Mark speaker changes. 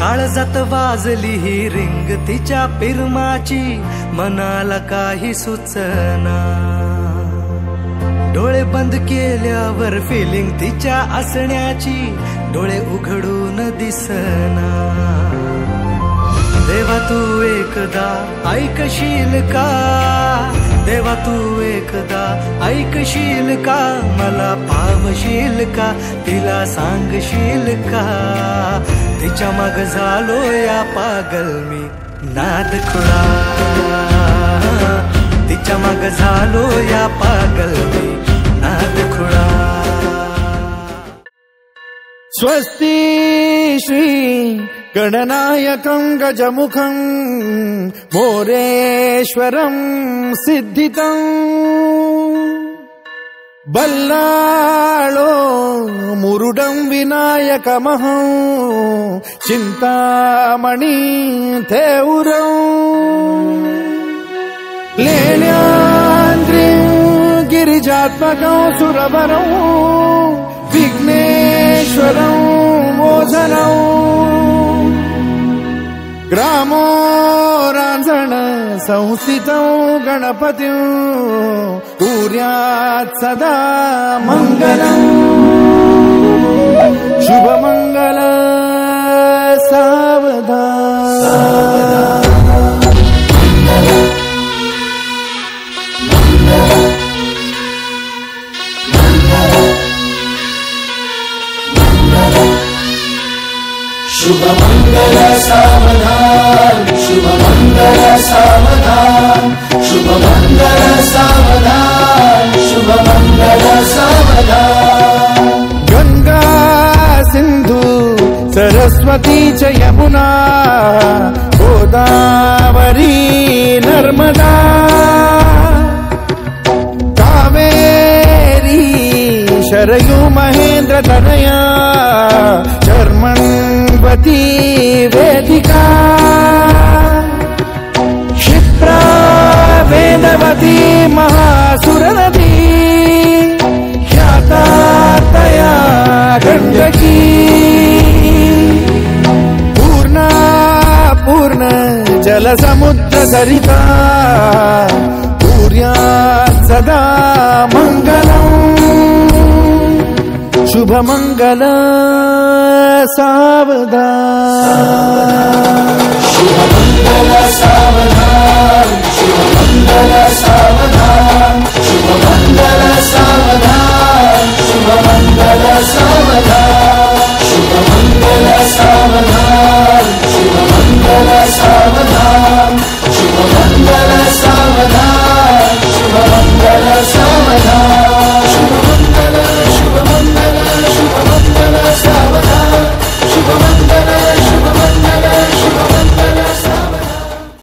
Speaker 1: काळजात वाजली ही रिंग तिच्या पिरमाची, मनाला काही सुचना. डोळे बंद केल्यावर फिलिंग तिच्या असण्याची, डोळे उघडून दिसना. देवा तू एकदा ऐकशील का, देवा तू एकदा ऐकशील का, मला पावशील का, तिला सांगशील का. तिच्या माग झालो या पागल मी नाद खुळा, तिच्या माग झालो या पागल मी नाद खुळा.
Speaker 2: स्वस्ति श्री गणनायकं गजमुखं मोरेश्वरं सिद्धितं, बल्लाळो मुरुडं विनायकमहं चिंतामणि थेऊरं. लेण्याद्रिं गिरिजात्मकं सुरवरं विघ्नेश्वरं मोझनं. ग्रामो रांझण संस्थितं गणपतिं कुर्यात् सदा मंगलम्. शुभमंगल सावधान.
Speaker 3: शुभमंगल सावधान, शुभमंगल सावधान, शुभमंगल सावधान, शुभमंगल सावधान.
Speaker 2: गंगा सिंधु सरस्वती च यमुना गोदावरी नर्मदा कावेरी शरयू महेंद्र तनया चर्मण्वती वेदिका. क्षिप्रा वेदवती महासुरनदी ख्याता तया गण्डकी. पूर्णा पूर्ण जलसमुद्र सरिता कुर्यात् सदा मंगलम्. शुभमंगल सावधान.
Speaker 3: शुभमंगल सावधान, शुभमंगल सावधान,